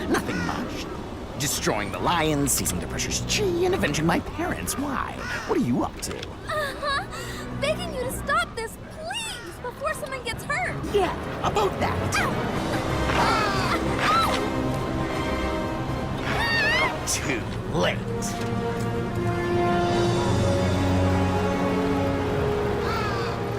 Nothing much. Destroying the lions, seizing the precious chi, and avenging my parents. Why? What are you up to? Uh-huh. Begging you to stop this, please, before someone gets hurt. Yeah, about that. Too late.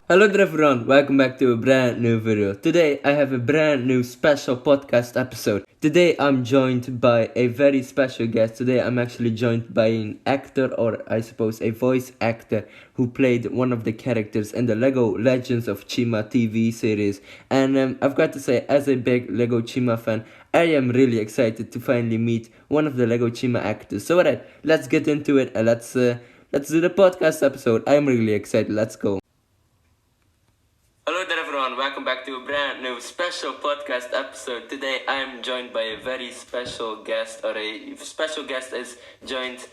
Hello there everyone, welcome back to a brand new video. Today I have a brand new special podcast episode. Today I'm joined by a very special guest. Today I'm actually joined by an actor, or I suppose a voice actor, who played one of the characters in the Lego Legends of Chima TV series. And I've got to say, as a big Lego Chima fan, I am really excited to finally meet one of the Lego Chima actors. So alright, let's get into it and let's do the podcast episode. I'm really excited, let's go. Hello there everyone, welcome back to a brand new special podcast episode. Today I am joined by a very special guest, or a special guest is joined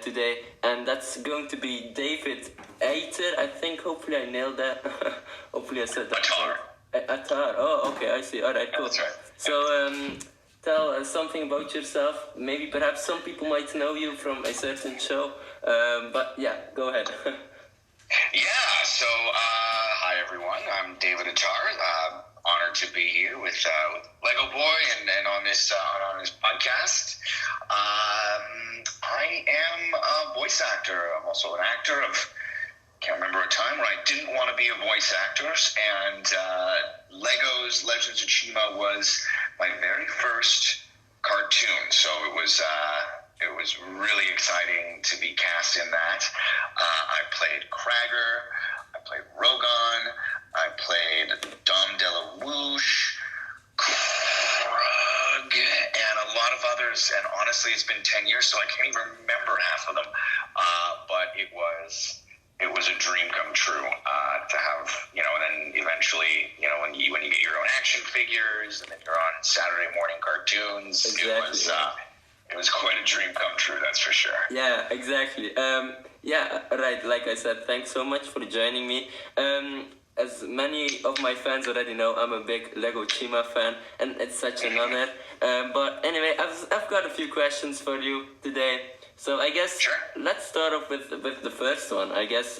today, and that's going to be David Attar. I think, hopefully I nailed that. Hopefully I said that. Attar. Oh, okay, I see. Alright, cool. That's right. So, tell us something about yourself. Maybe perhaps some people might know you from a certain show, but yeah, go ahead. Hi everyone. I'm David Attar. Honored to be here with Lego Boy and on this podcast. I am a voice actor. I'm also an actor. Can't remember a time where I didn't want to be a voice actor, and Lego's Legends of Chima was my very first cartoon. So it was really exciting to be cast in that. I played Cragger, I played Rogon, I played Dom Delawoosh, Krug, and a lot of others. And honestly, it's been 10 years, so I can't even remember half of them. But it was a dream come true to have, and then eventually, when you get your own action figures, and then you're on Saturday morning cartoons. Exactly. It was quite a dream come true, that's for sure. Yeah, exactly. Right, like I said, thanks so much for joining me. As many of my fans already know, I'm a big Lego Chima fan, and it's such an honor. But anyway, I've got a few questions for you today. So I guess let's start off with the first one. I guess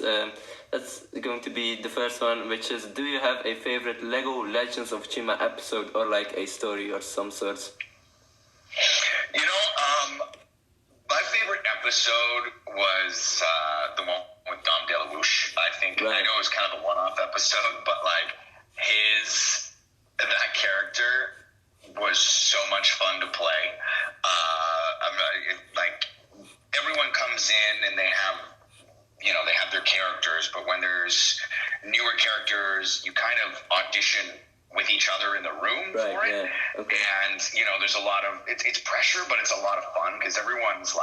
that's going to be the first one, which is, do you have a favorite Lego Legends of Chima episode, or like a story or some sorts? My favorite episode was the one with Dom Delawoosh. I think, I know it was kind of a one-off episode, but that character was so much fun to play. Everyone comes in and they have their characters, but when there's newer characters, you kind of audition with each other in the room for it. Yeah. Okay. And, there's a lot of, it's pressure, but it's a lot of fun because everyone's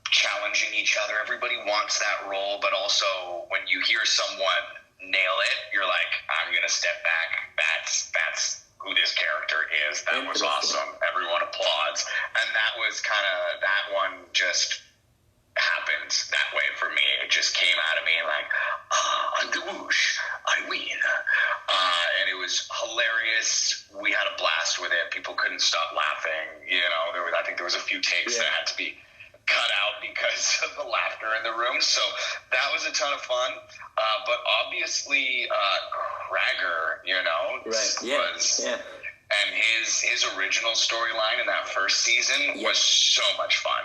challenging each other. Everybody wants that role, but also when you hear someone nail it, you're like, I'm going to step back. That's who this character is. That was awesome. Everyone applauds. And that was that one just happened that way for me. It just came out of me I'm the whoosh, I win. And it was hilarious. We had a blast with it. People couldn't stop laughing. I think there was a few takes that had to be cut out because of the laughter in the room. So that was a ton of fun. But obviously, Cragger, was... Yeah. And his original storyline in that first season was so much fun.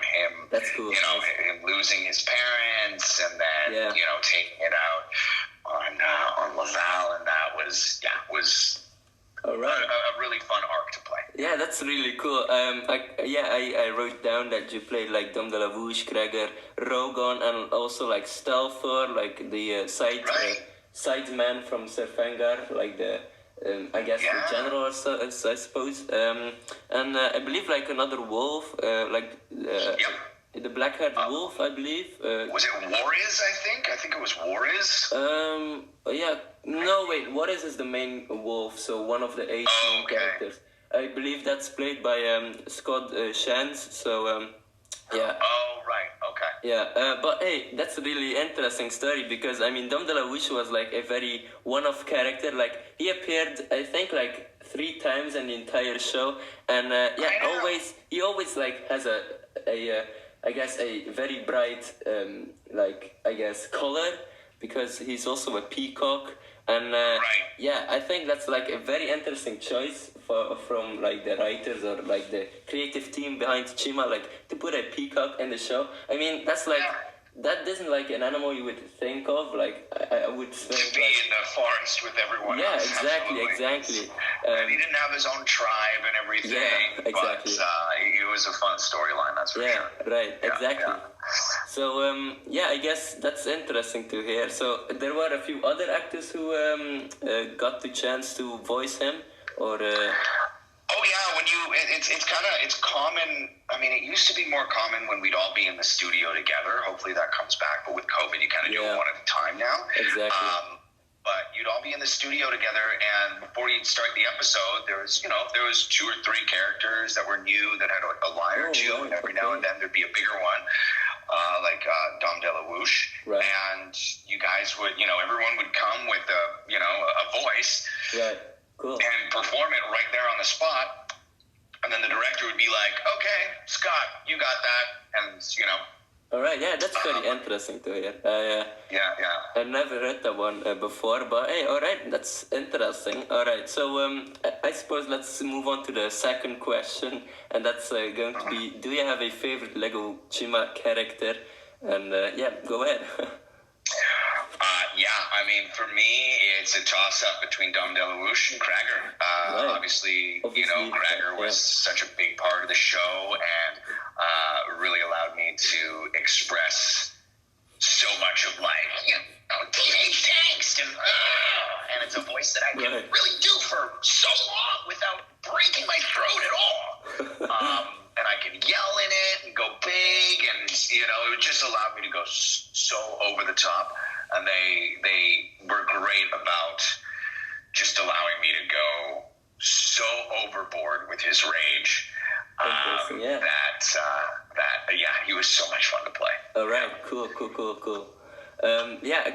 That's cool. Him losing his parents and then, taking it out on Laval, and that was a really fun arc to play. Yeah, that's really cool. I wrote down that you played Dom Delawoosh, Cragger, Rogon, and also Stelfor, the side man from Sir Fangar, the the general, or so, I suppose. And I believe another wolf, the black-haired wolf, I believe. Was it Warriors, I think? I think it was Warriors. No, wait, Warriors is the main wolf, so one of the 8 main characters. I believe that's played by Scott Shans, so yeah. Oh, right, okay. Yeah, but hey, that's a really interesting story because, Dom DeLuise was a very one-off character. He appeared, I think, 3 times in the entire show, and he always like has a I guess a very bright color, because he's also a peacock, and I think that's like a very interesting choice from like the writers or like the creative team behind Chima, like to put a peacock in the show. I mean, that's like that isn't like an animal you would think of. Like I would think to be in the forest with everyone else. Exactly. And he didn't have his own tribe and everything. Yeah, exactly. But it was a fun storyline, that's for sure. Right, exactly. So I guess that's interesting to hear. So there were a few other actors who got the chance to voice him, or. Oh yeah, it's common. I mean, it used to be more common when we'd all be in the studio together. Hopefully that comes back, but with COVID, you kind of do it one at a time now. Exactly. But you'd all be in the studio together, and before you'd start the episode, there was 2 or 3 characters that were new that had a line or two, and every now and then there'd be a bigger one, like Dom DeLaWoosh, and you guys would, everyone would come with a voice, cool, and perform it right there on the spot, and then the director would be like, "Okay, Scott, you got that," and All right, that's very interesting to hear. I've never heard that one before, but hey, all right, that's interesting. All right, so I suppose let's move on to the second question, and that's going to be: do you have a favorite Lego Chima character? And go ahead. I mean, for me, it's a toss-up between Dom DeLaWoosh and Cragger. Obviously, Cragger was such a big part of the show, and really allowed me to express so much of teenage angst, and it's a voice that I can really do for so long without breaking my throat at all. And I can yell in it and go big, and it just allowed me to go so over the top. And they were great about just allowing me to go so overboard with his rage. He was so much fun to play. All right, cool.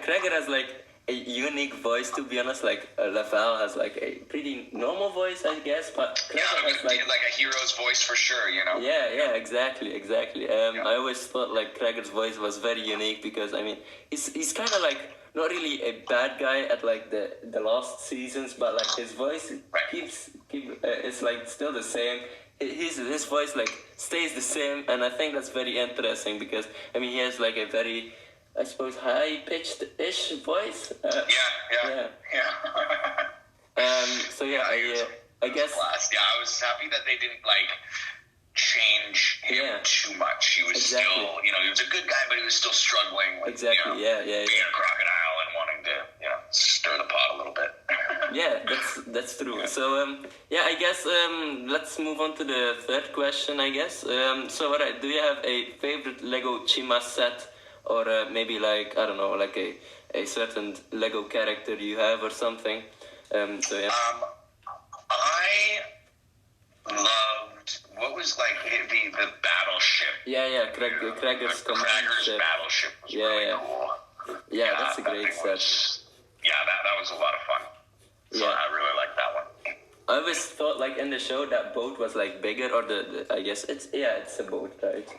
Cragger has like a unique voice, to be honest. Like Laval has like a pretty normal voice, I guess, but Cragger has like a hero's voice for sure, exactly. I always thought like Cragger's voice was very unique, because I mean he's kind of like not really a bad guy at like the last seasons, but like his voice keeps it's like still the same. His voice like stays the same, and I think that's very interesting, because I mean he has like a very, I suppose, high-pitched-ish voice. I guess. I was happy that they didn't change him too much. He was still, he was a good guy, but he was still struggling with being a crocodile and wanting to, stir the pot a little bit. That's true. So I guess let's move on to the third question, I guess. So alright, do you have a favorite Lego Chima set? Or maybe like, I don't know, like a certain Lego character you have or something. I loved, what was like the battleship? Cragger's battleship was really cool. That's a great set. That was a lot of fun. So I really liked that one. I always thought like in the show that boat was like bigger, or I guess it's a boat, right?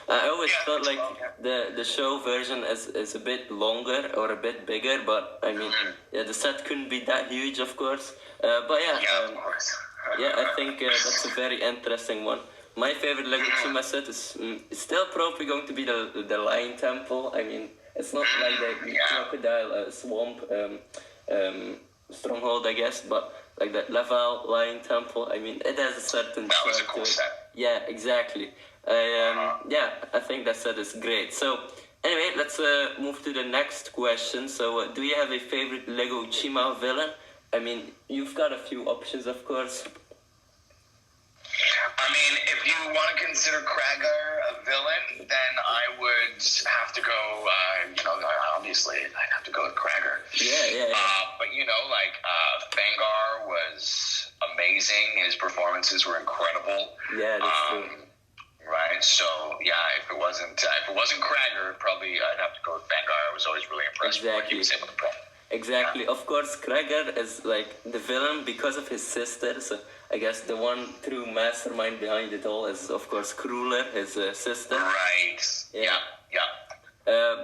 I always thought like the show version is a bit longer or a bit bigger, but I mean the set couldn't be that huge, of course. Of course. I think that's a very interesting one. My favorite Lego Chima set is still probably going to be the Lion Temple. I mean, it's not like the Crocodile swamp stronghold, I guess, but like the Laval Lion Temple, I mean, it has a certain that was a cool set. Yeah, exactly. I think that set is great. So anyway, let's move to the next question. So do you have a favorite Lego Chima villain? I mean, you've got a few options, of course. I mean, if you want to consider Cragger a villain, then I would have to go, obviously, I'd have to go with Cragger. But, Fangar was amazing. His performances were incredible. Yeah, that's true. Right, so, if it wasn't Cragger, probably I'd have to go with Fangar. I was always really impressed with what he was able to play. Exactly. Of course, Cragger is like the villain because of his sister. So I guess the one true mastermind behind it all is, of course, Crueler, his sister. Right. Yeah.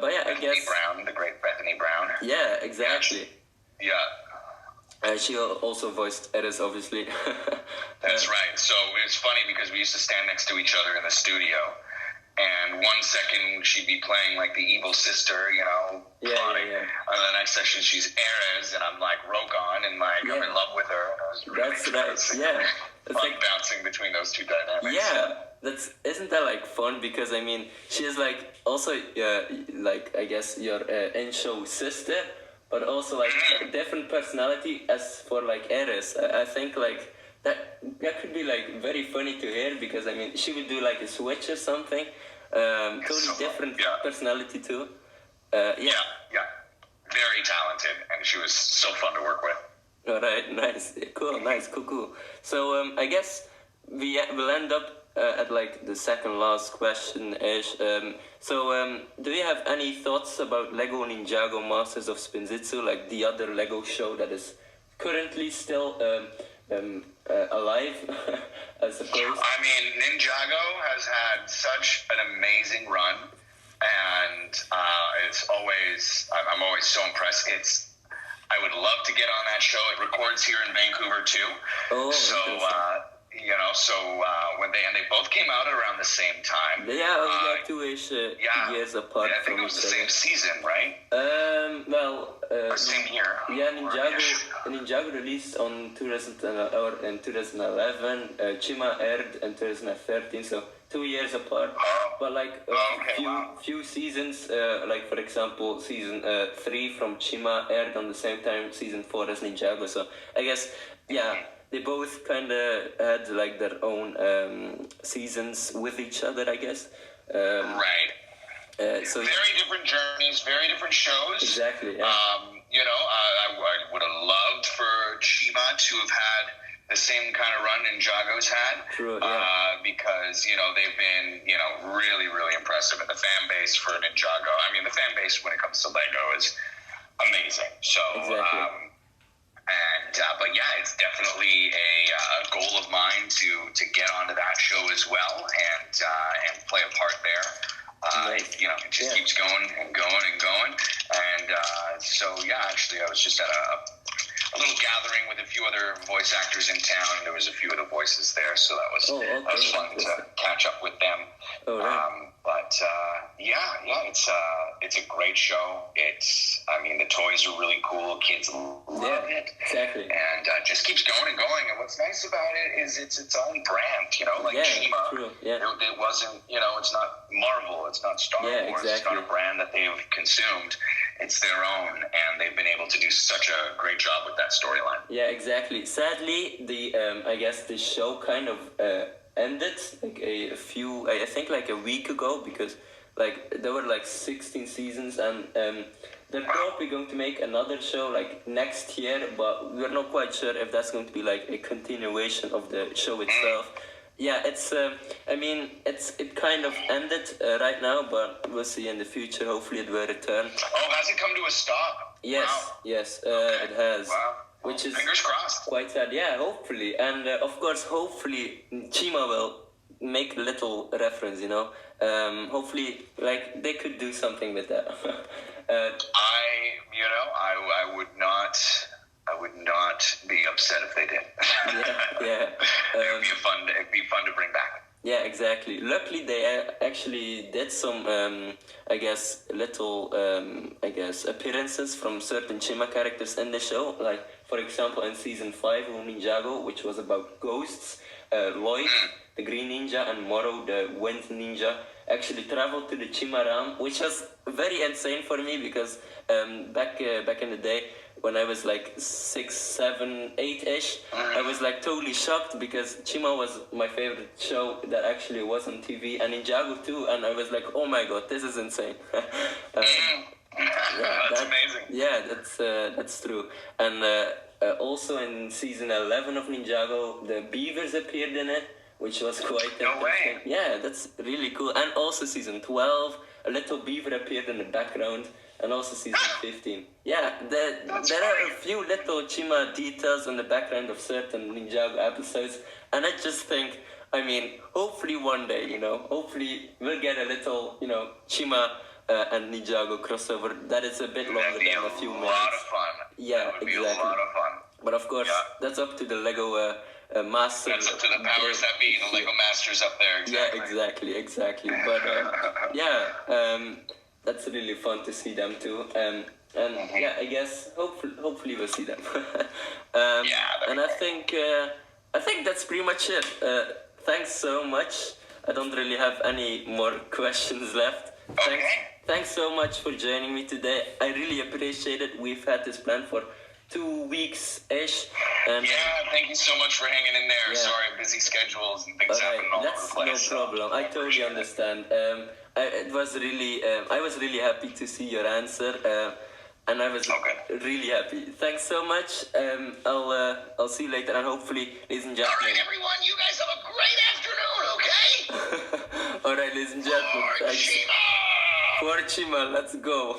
But yeah, I Bethany guess. Brown, the great Bethany Brown. Yeah, exactly. Yeah. She also voiced Eris, obviously. That's right. So it's funny because we used to stand next to each other in the studio, and one second she'd be playing like the evil sister, you know, plotting. Yeah. And the next session she's Ares, and I'm like Rogon, and like I'm in love with her. And I was really That's right. Yeah. It's fun like, bouncing between those two dynamics. yeah, isn't that like fun? Because I mean, she is like also like I guess your in-show sister, but also like a different personality as for like Eris. I think like that could be like very funny to hear because I mean she would do like a switch or something, totally different personality too. Yeah. Very talented, and she was so fun to work with. All right, nice, cool. So I guess we'll end up at like the second last question ish. Do you have any thoughts about Lego Ninjago Masters of Spinjitzu, like the other Lego show that is currently still alive, I suppose? I mean, Ninjago has had such an amazing run, and I'm always so impressed. I would love to get on that show. It records here in Vancouver too. Oh, when they both came out around the same time. Yeah, we got 2-ish years apart. I think it was the same season, right? Or same year. Yeah, Ninjago released in 2011. Chima aired in 2013, so 2 years apart. But like few seasons, like for example, season 3 from Chima aired on the same time season 4 as Ninjago. So I guess they both kind of had like their own seasons with each other, I guess. Right. So very different journeys, very different shows. Exactly. Yeah. I would have loved for Chima to have had the same kind of run Ninjago's had. True, yeah. Because, they've been, really, really impressive. And the fan base for Ninjago, the fan base when it comes to Lego is amazing. So, exactly. But yeah, it's definitely a goal of mine to get onto that show as well and play a part there. It just keeps going and going and going. And actually, I was just at a little gathering with a few other voice actors in town. There was a few of the voices there, so that was fun to catch up with them. Oh, right. It's a great show. The toys are really cool. Kids love it. Exactly. And just keeps going and going. And what's nice about it is it's its own brand, Chima. True. Yeah. It wasn't, it's not Marvel. It's not Star Wars. Exactly. It's not a brand that they've consumed. It's their own, and they've been able to do such a great job with that storyline. Yeah, exactly. Sadly, the show kind of ended like I think like a week ago because like there were like 16 seasons and they're probably going to make another show like next year, but we're not quite sure if that's going to be like a continuation of the show itself. Yeah, it kind of ended right now, but we'll see in the future. Hopefully it will return. Oh, has it come to a stop? Yes, wow. Yes, okay. It has. Wow. Which is fingers crossed. Quite sad, yeah, hopefully. And of course, hopefully, Chima will make a little reference, hopefully, like, they could do something with that. I would not be upset if they did. Yeah. It'd be fun to bring back. Yeah, exactly. Luckily, they actually did some, appearances from certain Chima characters in the show. Like, for example, in season 5 of Ninjago, which was about ghosts, Lloyd, the Green Ninja, and Moro, the Wind Ninja, actually traveled to the Chima realm, which was very insane for me because back in the day, when I was like 6, 7, 8-ish, I was like totally shocked because Chima was my favorite show that actually was on TV, and Ninjago too, and I was like, oh my god, this is insane. That's amazing. Yeah, that's true. And also in season 11 of Ninjago, the beavers appeared in it, which was quite no way. Yeah, that's really cool. And also season 12, a little beaver appeared in the background. and also season 15. Yeah, there are a few little Chima details on the background of certain Ninjago episodes, and I just think, I mean, hopefully one day, hopefully we'll get a little, Chima and Ninjago crossover that is a bit longer than a few minutes. That'd be a lot of fun. Yeah, that would exactly. be a lot of fun. But of course, that's up to the Lego master. That's up to the powers that be, the Lego masters up there. Exactly. Yeah, exactly. But that's really fun to see them too. And I guess hopefully we'll see them. And I think that's pretty much it. Thanks so much. I don't really have any more questions left. Thanks so much for joining me today. I really appreciate it. We've had this plan for 2 weeks-ish. And thank you so much for hanging in there. Yeah. Sorry, busy schedules and things happen all over the place. No problem. I totally understand. I was really happy to see your answer. And I was really happy. Thanks so much. I'll see you later, and hopefully, ladies and gentlemen. All right, everyone, you guys have a great afternoon, okay? All right, ladies and gentlemen. For Chima, let's go.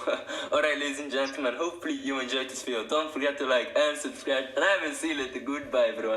All right, ladies and gentlemen. Hopefully, you enjoyed this video. Don't forget to like and subscribe, and I will see you later. Goodbye, everyone.